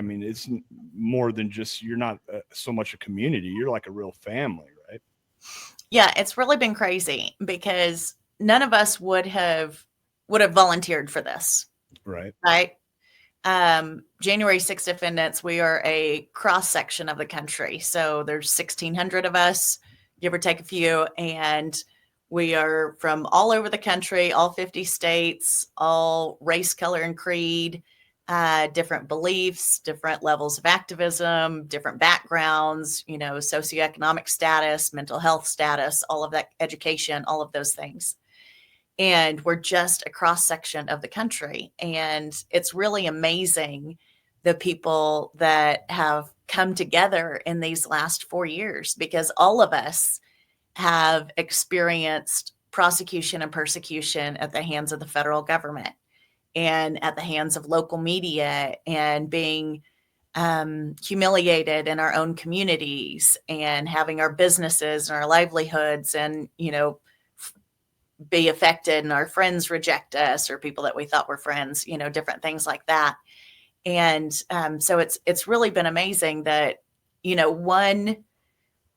I mean, it's more than just, you're not so much a community, you're like a real family, right? Yeah, it's really been crazy because none of us would have volunteered for this, Right. right? January 6th defendants, we are a cross section of the country. So there's 1,600 of us, give or take a few, and we are from all over the country, all 50 states, all race, color, and creed, different beliefs, different levels of activism, different backgrounds, socioeconomic status, mental health status, all of that, education, all of those things. And we're just a cross section of the country. And it's really amazing the people that have come together in these last 4 years, because all of us have experienced prosecution and persecution at the hands of the federal government and at the hands of local media, and being humiliated in our own communities, and having our businesses and our livelihoods and, be affected, and our friends reject us, or people that we thought were friends, different things like that. And so it's really been amazing that, one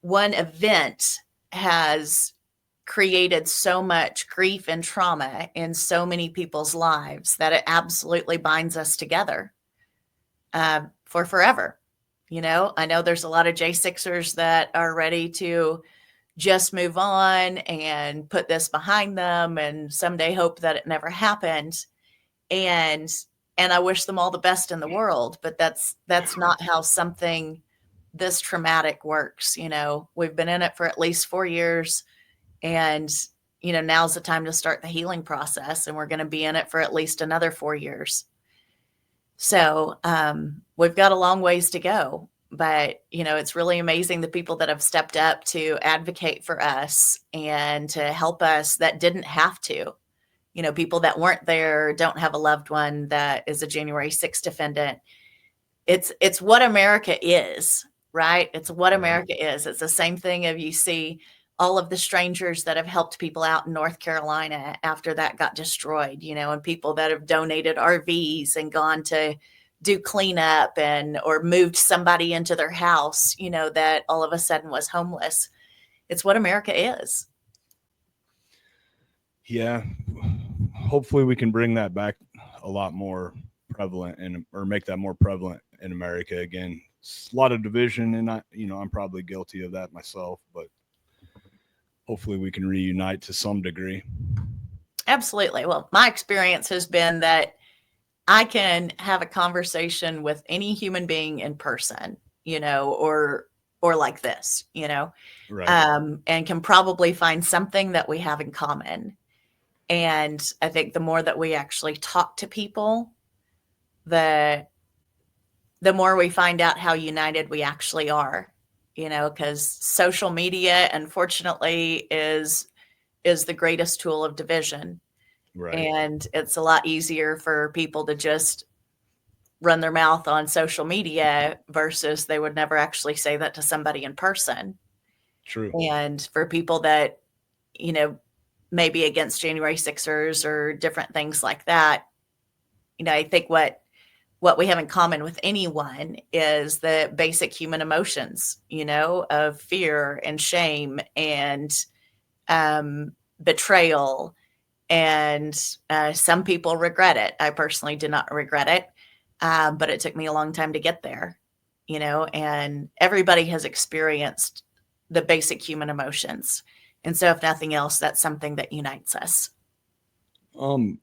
event has created so much grief and trauma in so many people's lives that it absolutely binds us together for forever. I know there's a lot of J6ers that are ready to just move on and put this behind them and someday hope that it never happened. And I wish them all the best in the world, but that's not how something this traumatic works. We've been in it for at least 4 years, and now's the time to start the healing process, and we're going to be in it for at least another 4 years. So we've got a long ways to go. But, it's really amazing the people that have stepped up to advocate for us and to help us that didn't have to. People that weren't there, don't have a loved one that is a January 6th defendant. It's what America is, right? It's what America is. It's the same thing if you see all of the strangers that have helped people out in North Carolina after that got destroyed, and people that have donated RVs and gone to do cleanup or moved somebody into their house, that all of a sudden was homeless. It's what America is. Yeah. Hopefully we can bring that back a lot more prevalent, or make that more prevalent in America again. It's a lot of division, and I'm probably guilty of that myself, but hopefully we can reunite to some degree. Absolutely. Well, my experience has been that I can have a conversation with any human being in person, or like this, Right. And can probably find something that we have in common. And I think the more that we actually talk to people, the more we find out how united we actually are, because social media, unfortunately, is the greatest tool of division. Right. And it's a lot easier for people to just run their mouth on social media versus they would never actually say that to somebody in person. True. And for people that, maybe against January 6ers or different things like that, I think what we have in common with anyone is the basic human emotions, of fear and shame and betrayal. And some people regret it. I personally did not regret it, but it took me a long time to get there, and everybody has experienced the basic human emotions. And so if nothing else, that's something that unites us. If